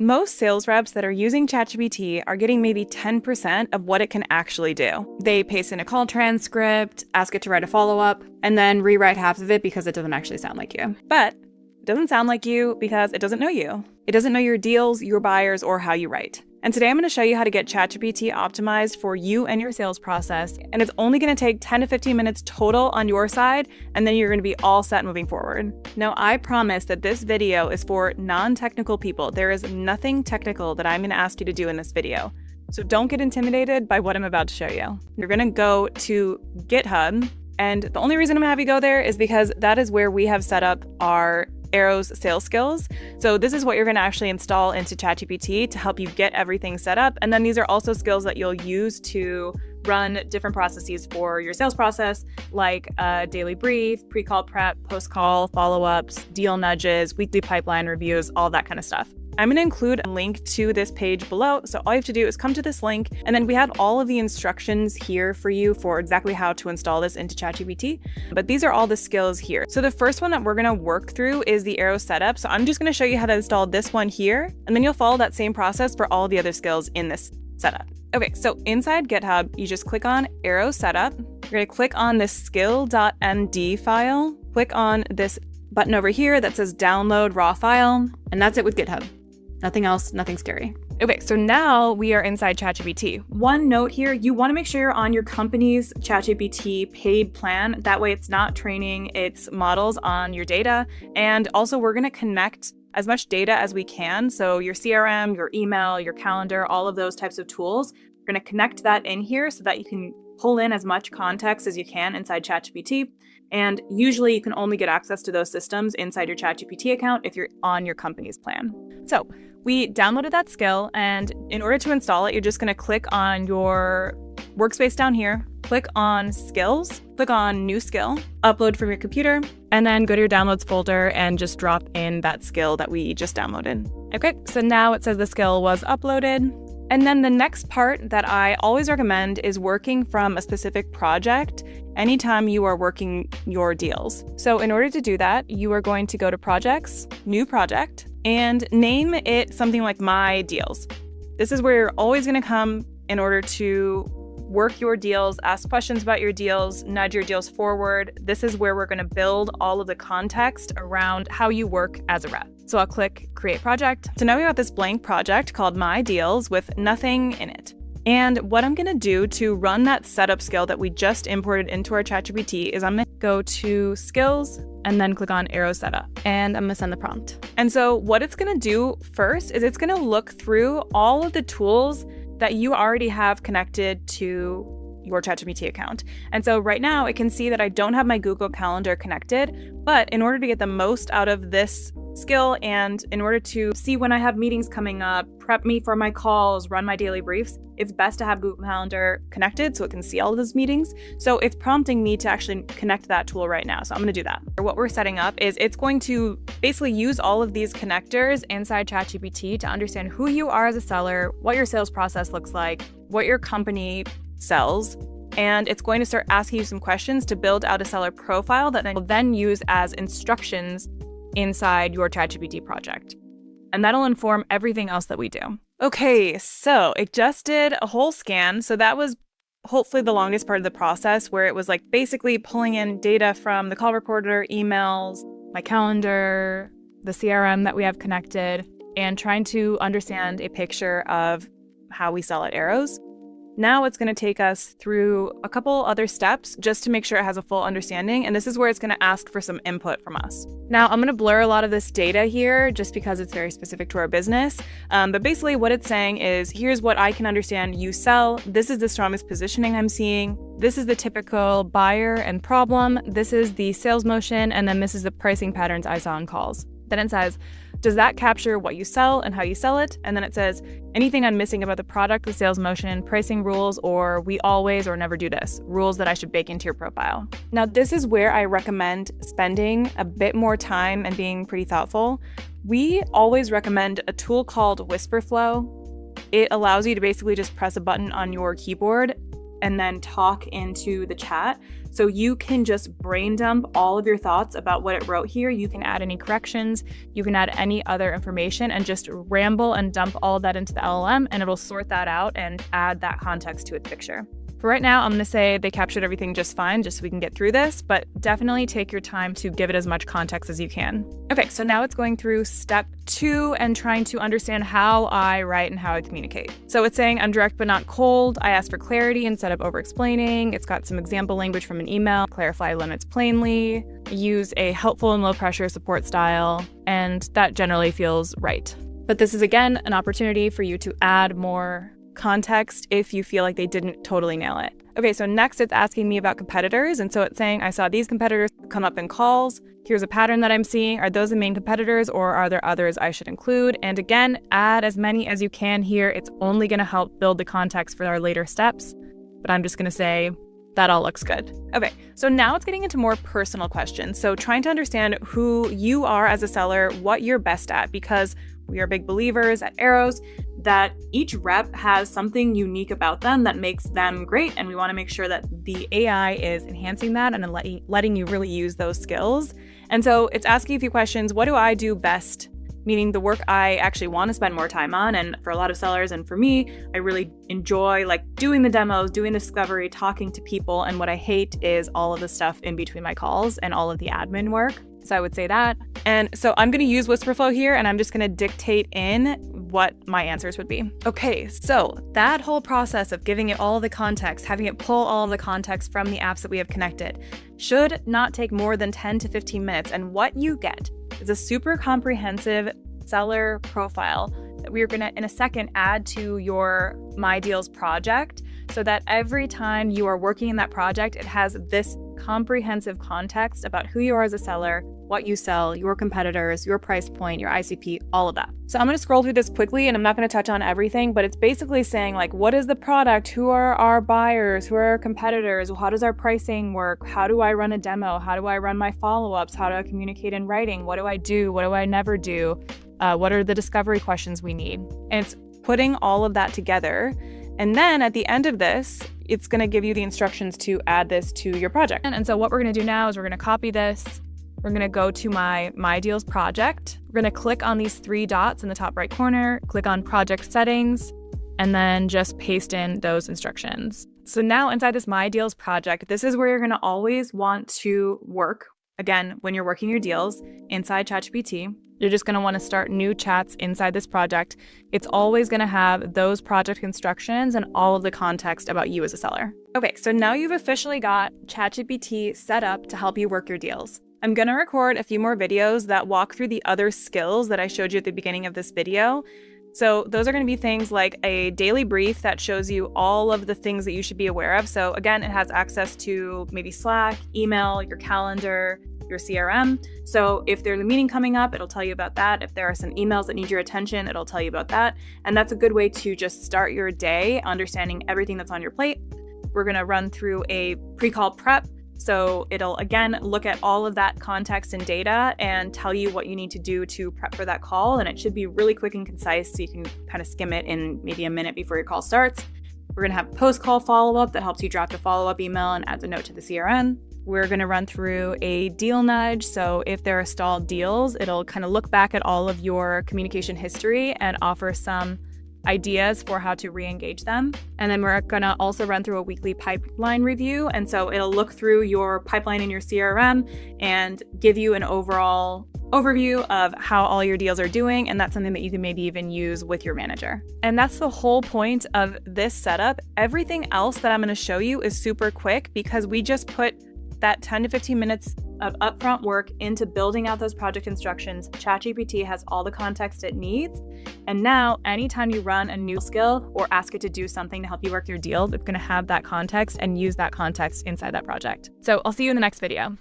Most sales reps that are using ChatGPT are getting maybe 10% of what it can actually do. They paste in a call transcript, ask it to write a follow-up, and then rewrite half of it because it doesn't actually sound like you. But it doesn't sound like you because it doesn't know you. It doesn't know your deals, your buyers, or how you write. And today I'm going to show you how to get ChatGPT optimized for you and your sales process. And it's only going to take 10 to 15 minutes total on your side, and then you're going to be all set moving forward. Now, I promise that this video is for non-technical people. There is nothing technical that I'm going to ask you to do in this video. So don't get intimidated by what I'm about to show you. You're going to go to GitHub, and the only reason I'm going to have you go there is because that is where we have set up our Arrow's sales skills. So this is what you're going to actually install into ChatGPT to help you get everything set up. And then these are also skills that you'll use to run different processes for your sales process, like a daily brief, pre-call prep, post-call follow-ups, deal nudges, weekly pipeline reviews, all that kind of stuff. I'm going to include a link to this page below. So all you have to do is come to this link, and then we have all of the instructions here for you for exactly how to install this into ChatGPT. But these are all the skills here. So the first one that we're going to work through is the Arrow setup. So I'm just going to show you how to install this one here, and then you'll follow that same process for all the other skills in this setup. Okay, so inside GitHub, you just click on Arrow setup. You're going to click on this SKILL.md file. Click on this button over here that says download raw file, and that's it with GitHub. Nothing else, nothing scary. Okay, so now we are inside ChatGPT. One note here, you want to make sure you're on your company's ChatGPT paid plan. That way it's not training its models on your data. And also we're going to connect as much data as we can. So your CRM, your email, your calendar, all of those types of tools, we're going to connect that in here so that you can pull in as much context as you can inside ChatGPT. And usually you can only get access to those systems inside your ChatGPT account if you're on your company's plan. So we downloaded that skill, and in order to install it, you're just going to click on your workspace down here, click on skills, click on new skill, upload from your computer, and then go to your downloads folder and just drop in that skill that we just downloaded. Okay, so now it says the skill was uploaded. And then the next part that I always recommend is working from a specific project anytime you are working your deals. So in order to do that, you are going to go to projects, new project, and name it something like my deals. This is where you're always going to come in order to work your deals, ask questions about your deals, nudge your deals forward. This is where we're going to build all of the context around how you work as a rep. So I'll click Create Project. So now we got this blank project called My Deals with nothing in it. And what I'm going to do to run that setup skill that we just imported into our ChatGPT is I'm going to go to Skills and then click on Arrow Setup. And I'm going to send the prompt. And so what it's going to do first is it's going to look through all of the tools that you already have connected to your ChatGPT account. And so right now it can see that I don't have my Google Calendar connected, but in order to get the most out of this skill and in order to see when I have meetings coming up, prep me for my calls, run my daily briefs, it's best to have Google Calendar connected so it can see all of those meetings. So it's prompting me to actually connect that tool right now. So I'm going to do that. What we're setting up is it's going to basically use all of these connectors inside ChatGPT to understand who you are as a seller, what your sales process looks like, what your company sells, and it's going to start asking you some questions to build out a seller profile that it will then use as instructions inside your ChatGPT project. And that'll inform everything else that we do. Okay, so it just did a whole scan. So that was hopefully the longest part of the process, where it was like basically pulling in data from the call reporter, emails, my calendar, the CRM that we have connected, and trying to understand a picture of how we sell at Arrows. Now it's going to take us through a couple other steps just to make sure it has a full understanding. And this is where it's going to ask for some input from us. Now, I'm going to blur a lot of this data here just because it's very specific to our business. But basically what it's saying is, here's what I can understand you sell. This is the strongest positioning I'm seeing. This is the typical buyer and problem. This is the sales motion. And then this is the pricing patterns I saw in calls. Then it says, does that capture what you sell and how you sell it? And then it says, anything I'm missing about the product, the sales motion, pricing rules, or we always or never do this, rules that I should bake into your profile. Now, this is where I recommend spending a bit more time and being pretty thoughtful. We always recommend a tool called Whisperflow. It allows you to basically just press a button on your keyboard and then talk into the chat. So you can just brain dump all of your thoughts about what it wrote here. You can add any corrections, you can add any other information, and just ramble and dump all of that into the LLM, and it'll sort that out and add that context to its picture. For right now, I'm going to say they captured everything just fine, just so we can get through this, but definitely take your time to give it as much context as you can. Okay, so now it's going through step 2 and trying to understand how I write and how I communicate. So it's saying I'm direct but not cold. I ask for clarity instead of over-explaining. It's got some example language from an email. Clarify limits plainly. Use a helpful and low-pressure support style, and that generally feels right. But this is, again, an opportunity for you to add more context if you feel like they didn't totally nail it. Okay, so next it's asking me about competitors. And so it's saying, I saw these competitors come up in calls. Here's a pattern that I'm seeing. Are those the main competitors, or are there others I should include? And again, add as many as you can here. It's only going to help build the context for our later steps. But I'm just going to say that all looks good. Okay, so now it's getting into more personal questions. So trying to understand who you are as a seller, what you're best at, because we are big believers at Arrows that each rep has something unique about them that makes them great. And we want to make sure that the AI is enhancing that and letting you really use those skills. And so it's asking a few questions. What do I do best? Meaning the work I actually want to spend more time on. And for a lot of sellers, and for me, I really enjoy like doing the demos, doing the discovery, talking to people. And what I hate is all of the stuff in between my calls and all of the admin work. So I would say that. And so I'm going to use Whisperflow here, and I'm just going to dictate in what my answers would be. Okay, so that whole process of giving it all the context, having it pull all of the context from the apps that we have connected, should not take more than 10 to 15 minutes. And what you get is a super comprehensive seller profile that we are going to, in a second, add to your My Deals project, so that every time you are working in that project, it has this comprehensive context about who you are as a seller, what you sell, your competitors, your price point, your ICP, all of that. So I'm going to scroll through this quickly, and I'm not going to touch on everything, but it's basically saying like, what is the product? Who are our buyers? Who are our competitors? How does our pricing work? How do I run a demo? How do I run my follow-ups? How do I communicate in writing? What do I do? What do I never do? What are the discovery questions we need? And it's putting all of that together. And then at the end of this, it's going to give you the instructions to add this to your project. And so what we're going to do now is we're going to copy this. We're going to go to My Deals project. We're going to click on these 3 dots in the top right corner, click on project settings, and then just paste in those instructions. So now inside this My Deals project, this is where you're going to always want to work. Again, when you're working your deals inside ChatGPT, you're just going to want to start new chats inside this project. It's always going to have those project instructions and all of the context about you as a seller. Okay, so now you've officially got ChatGPT set up to help you work your deals. I'm going to record a few more videos that walk through the other skills that I showed you at the beginning of this video. So those are going to be things like a daily brief that shows you all of the things that you should be aware of. So again, it has access to maybe Slack, email, your calendar, your CRM. So if there's a meeting coming up, it'll tell you about that. If there are some emails that need your attention, it'll tell you about that. And that's a good way to just start your day understanding everything that's on your plate. We're going to run through a pre-call prep. So it'll, again, look at all of that context and data and tell you what you need to do to prep for that call. And it should be really quick and concise, so you can kind of skim it in maybe a minute before your call starts. We're going to have post-call follow-up that helps you draft a follow-up email and adds a note to the CRM. We're going to run through a deal nudge. So if there are stalled deals, it'll kind of look back at all of your communication history and offer some ideas for how to re-engage them. And then we're going to also run through a weekly pipeline review. And so it'll look through your pipeline in your CRM and give you an overall overview of how all your deals are doing. And that's something that you can maybe even use with your manager. And that's the whole point of this setup. Everything else that I'm going to show you is super quick because we just put that 10 to 15 minutes of upfront work into building out those project instructions. ChatGPT has all the context it needs. And now anytime you run a new skill or ask it to do something to help you work your deal, it's going to have that context and use that context inside that project. So I'll see you in the next video.